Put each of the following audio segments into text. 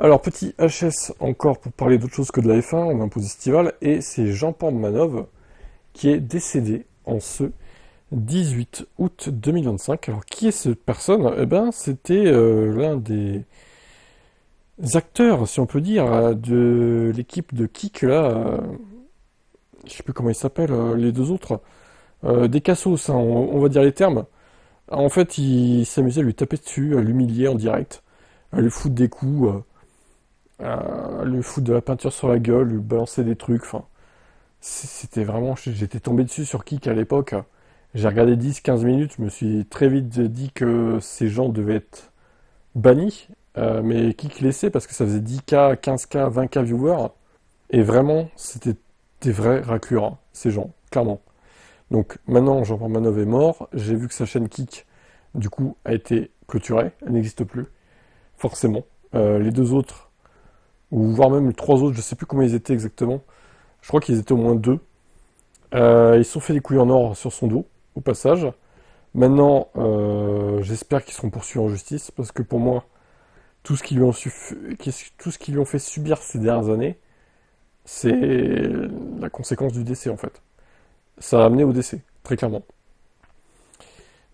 Alors, petit HS encore pour parler d'autre chose que de la F1, on a un pause estivale, et c'est Jean Portmanov qui est décédé en ce 18 août 2025. Alors, qui est cette personne? Eh ben, c'était l'un des acteurs, si on peut dire, de l'équipe de Kik, là, je sais plus comment ils s'appellent, les deux autres, des cassos, hein, on va dire les termes. En fait, il s'amusait à lui taper dessus, à l'humilier en direct, à lui foutre des coups, à lui foutre de la peinture sur la gueule, lui balancer des trucs, enfin, c'était vraiment, j'étais tombé dessus sur Kik à l'époque. J'ai regardé 10-15 minutes, je me suis très vite dit que ces gens devaient être bannis, mais Kik laissait parce que ça faisait 10K, 15K, 20K viewers, et vraiment, c'était des vrais raclures, hein, ces gens, clairement. Donc maintenant, Jean Manov est mort, j'ai vu que sa chaîne Kik, du coup, a été clôturée, elle n'existe plus, forcément. Les deux autres, ou voire même les trois autres, je sais plus comment ils étaient exactement, je crois qu'ils étaient au moins deux. Ils se sont fait des couilles en or sur son dos, au passage. Maintenant, j'espère qu'ils seront poursuivis en justice, parce que pour moi, tout ce qu'ils lui ont, tout ce qu'ils lui ont fait subir ces dernières années, c'est la conséquence du décès, en fait. Ça a amené au décès, très clairement.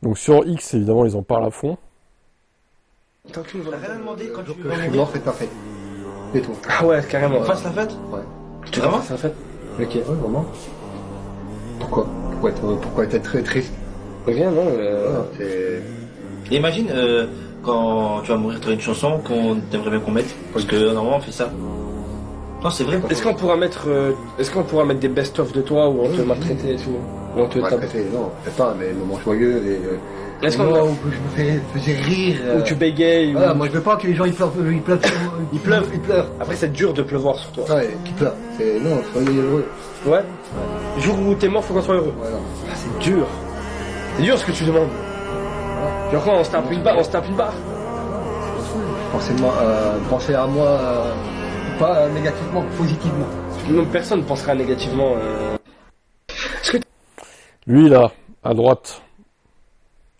Donc sur X, évidemment, ils en parlent à fond. Tant que tu nous en as rien demandé quand tu Je suis mort, faites la fête. Et tout. Ah ouais, carrément. Ouais. Fasse la fête. Ouais. Tu vraiment fasse la fête. Ok, ouais, vraiment. Pourquoi pourquoi être très triste? Rien, non. C'est... Et imagine quand tu vas mourir, tu as une chanson qu'on t'aimerait bien qu'on mette, parce que normalement on fait ça. Non, c'est vrai. Est-ce qu'on pourra mettre des best-of de toi où on te maltraitait et tout, où on te tape. Non, peut-être pas, mais moments joyeux, Est-ce les qu'on moments où je me faisais rire. où tu bégayes Voilà, ou... moi je veux pas que les gens ils pleurent, Ils pleurent. Après c'est dur de pleuvoir sur toi. Ouais, qui pleurent. Non, soyez heureux. Ouais. Le jour où t'es mort, faut qu'on soit heureux. Voilà. Ah, c'est dur. C'est dur ce que tu demandes. Genre quoi, on se tape une barre. Pensez à moi, pas négativement, positivement. Non, personne ne pensera négativement. Lui, là, à droite,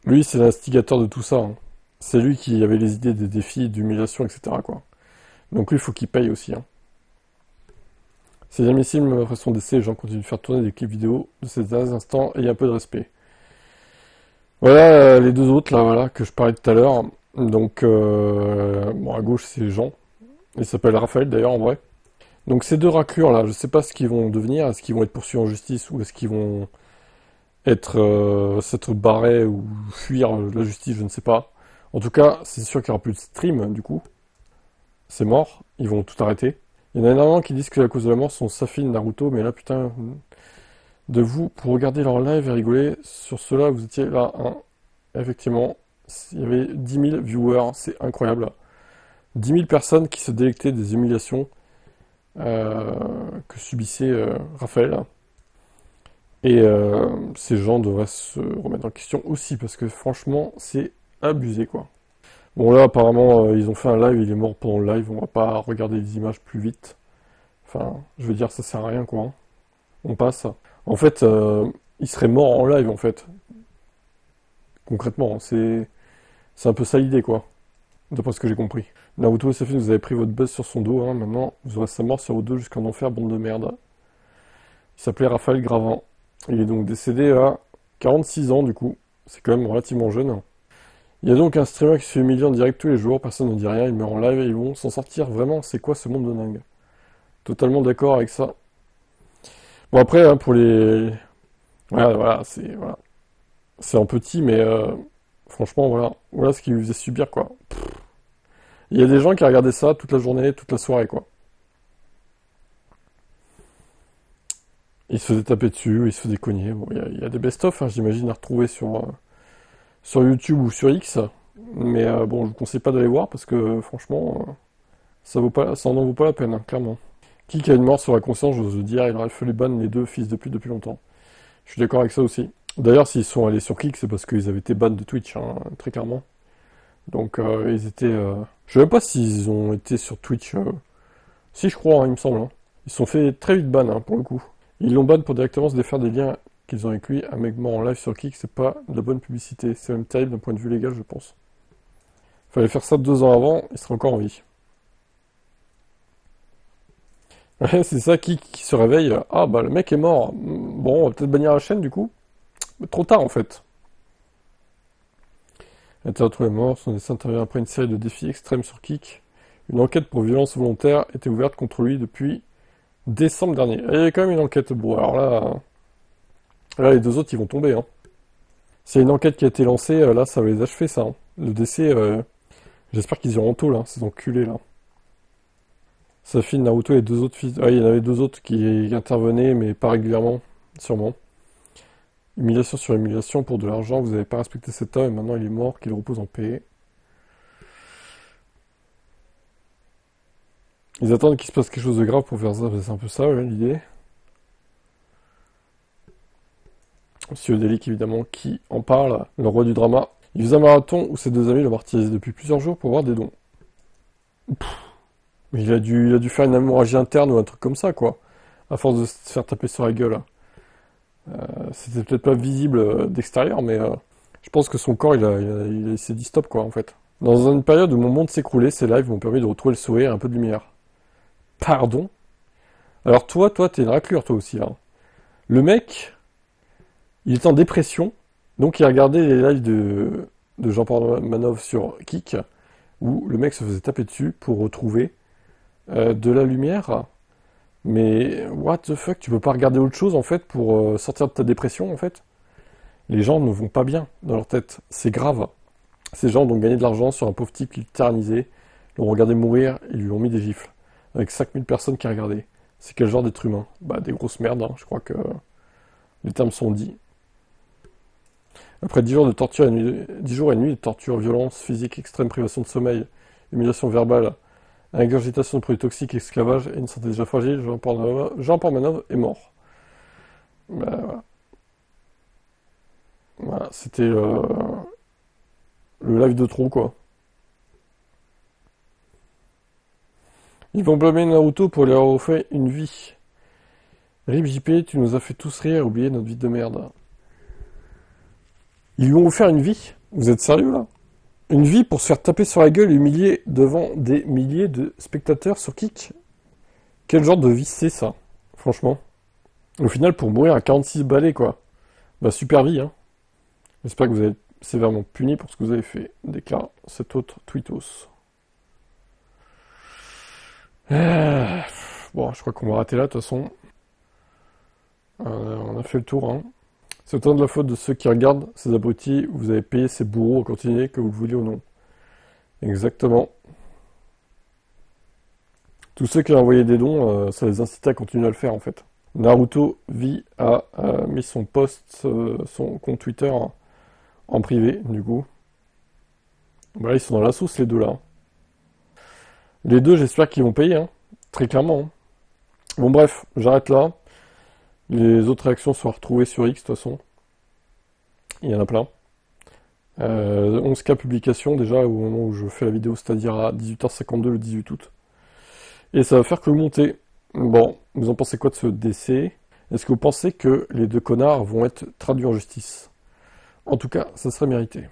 lui, c'est l'instigateur de tout ça, hein. C'est lui qui avait les idées des défis, d'humiliation, etc., quoi. Donc lui, il faut qu'il paye aussi, hein. C'est inadmissible, même après son décès, les gens continuent de faire tourner des clips vidéo de ces derniers instants, et il y a un peu de respect. Voilà, les deux autres, là, voilà, que je parlais tout à l'heure. Donc, bon, à gauche, c'est Jean. Il s'appelle Raphaël, d'ailleurs, en vrai. Donc, ces deux raclures, là, je sais pas ce qu'ils vont devenir. Est-ce qu'ils vont être poursuivis en justice, ou est-ce qu'ils vont s'être barrés, ou fuir la justice, je ne sais pas. En tout cas, c'est sûr qu'il n'y aura plus de stream, du coup. C'est mort, ils vont tout arrêter. Il y en a énormément qui disent que la cause de la mort sont Safin, Naruto, mais là, putain, de vous, pour regarder leur live et rigoler, sur cela, vous étiez là, hein. Effectivement, il y avait 10 000 viewers, c'est incroyable. 10 000 personnes qui se délectaient des humiliations que subissait Raphaël. Et ces gens devraient se remettre en question aussi, parce que franchement, c'est abusé, quoi. Bon, là, apparemment, ils ont fait un live, il est mort pendant le live, on va pas regarder les images plus vite. Enfin, je veux dire, ça sert à rien, quoi, hein. On passe. En fait, il serait mort en live, en fait. Concrètement, c'est un peu ça l'idée, quoi. D'après ce que j'ai compris. Naruto et Safin, vous avez pris votre buzz sur son dos, hein. Maintenant, vous aurez sa mort sur vos deux jusqu'en enfer, bande de merde. Il s'appelait Raphaël Gravin. Il est donc décédé à 46 ans, du coup. C'est quand même relativement jeune. Il y a donc un streamer qui se fait humilier en direct tous les jours, personne ne dit rien, il meurt en live et ils vont s'en sortir. Vraiment, c'est quoi ce monde de dingue? Totalement d'accord avec ça. Bon, après, hein, pour les... Voilà, c'est en petit, mais franchement, voilà ce qu'il lui faisait subir, quoi. Pff. Il y a des gens qui regardaient ça toute la journée, toute la soirée, quoi. Ils se faisaient taper dessus, ils se faisaient cogner. Bon, il y a des best-of, hein, j'imagine, à retrouver sur YouTube ou sur X. Mais bon, je vous conseille pas d'aller voir parce que franchement, ça en vaut pas la peine, hein, clairement. Qui a une mort sur la conscience, j'ose dire, il aurait fallu ban les deux fils de pute depuis longtemps. Je suis d'accord avec ça aussi. D'ailleurs, s'ils sont allés sur Kik, c'est parce qu'ils avaient été bans de Twitch, hein, très clairement. Donc, ils étaient... Je sais même pas s'ils ont été sur Twitch. Si, je crois, hein, il me semble, hein. Ils se sont fait très vite ban, hein, pour le coup. Ils l'ont ban pour directement se défaire des liens qu'ils ont avec lui. Un mec mort en live sur Kik, c'est pas de la bonne publicité. C'est même terrible d'un point de vue légal, je pense. Fallait faire ça 2 ans avant, il serait encore en vie. Ouais, c'est ça qui se réveille. Ah bah le mec est mort. Bon, on va peut-être bannir la chaîne du coup. Mais trop tard en fait. L'internaute est mort, son décès intervient après une série de défis extrêmes sur Kik. Une enquête pour violence volontaire était ouverte contre lui depuis décembre dernier. Et il y a quand même une enquête. Bon alors là les deux autres ils vont tomber. Hein. S'il y a une enquête qui a été lancée, là ça va les achever ça. Hein. Le décès, j'espère qu'ils iront tôt là, ces enculés là. Sa fille Naruto et deux autres fils. Ah, il y en avait deux autres qui intervenaient, mais pas régulièrement, sûrement. Humiliation sur humiliation pour de l'argent, vous n'avez pas respecté cet homme et maintenant il est mort, qu'il repose en paix. Ils attendent qu'il se passe quelque chose de grave pour faire ça, c'est un peu ça, ouais, l'idée. Monsieur Delic, évidemment, qui en parle, le roi du drama. Il faisait un marathon où ses deux amis le martyrisaient depuis plusieurs jours pour voir des dons. Mais il a dû faire une hémorragie interne ou un truc comme ça, quoi. À force de se faire taper sur la gueule. C'était peut-être pas visible d'extérieur, mais je pense que son corps, il s'est dit stop, quoi, en fait. Dans une période où mon monde s'écroulait, ces lives m'ont permis de retrouver le sourire et un peu de lumière. Pardon? Alors toi, t'es une raclure, toi aussi, là. Le mec, il est en dépression, donc il a regardé les lives de Jean-Paul Manov sur Kik, où le mec se faisait taper dessus pour retrouver de la lumière. Mais what the fuck, tu peux pas regarder autre chose en fait pour sortir de ta dépression en fait? Les gens ne vont pas bien dans leur tête, c'est grave. Ces gens ont donc gagné de l'argent sur un pauvre type qu'ils tyrannisaient, l'ont regardé mourir et lui ont mis des gifles. Avec 5000 personnes qui regardaient. C'est quel genre d'être humain? Bah des grosses merdes, hein. Je crois que les termes sont dits. Après 10 jours de torture et 10 jours et nuits de torture, violence physique extrême, privation de sommeil, humiliation verbale, ingurgitation de produits toxiques, esclavage et une santé déjà fragile, Jean-Paul Manov est mort. Bah, voilà. Voilà, c'était le live de trop, quoi. Ils vont blâmer Naruto pour lui avoir offert une vie. Rip JP, tu nous as fait tous rire et oublier notre vie de merde. Ils lui ont offert une vie? Vous êtes sérieux, là? Une vie pour se faire taper sur la gueule et humilier devant des milliers de spectateurs sur Kik? Quel genre de vie c'est ça? Franchement. Au final, pour mourir à 46 balais, quoi. Bah, super vie, hein. J'espère que vous allez être sévèrement puni pour ce que vous avez fait, déclare cet autre tweetos. Bon, je crois qu'on va rater là, de toute façon. On a fait le tour, hein. C'est autant de la faute de ceux qui regardent, ces abrutis, vous avez payé ces bourreaux à continuer, que vous le vouliez ou non. Exactement. Tous ceux qui ont envoyé des dons, ça les incitait à continuer à le faire, en fait. Naruto a mis son post, son compte Twitter en privé, du coup. Bah là, ils sont dans la sauce, les deux, là. Les deux, j'espère qu'ils vont payer, hein. Très clairement. Hein. Bon, bref, j'arrête là. Les autres réactions sont retrouvées sur X, de toute façon. Il y en a plein. 11K publication, déjà, au moment où je fais la vidéo, c'est-à-dire à 18h52 le 18 août. Et ça va faire que monter. Bon, vous en pensez quoi de ce décès? Est-ce que vous pensez que les deux connards vont être traduits en justice? En tout cas, ça serait mérité.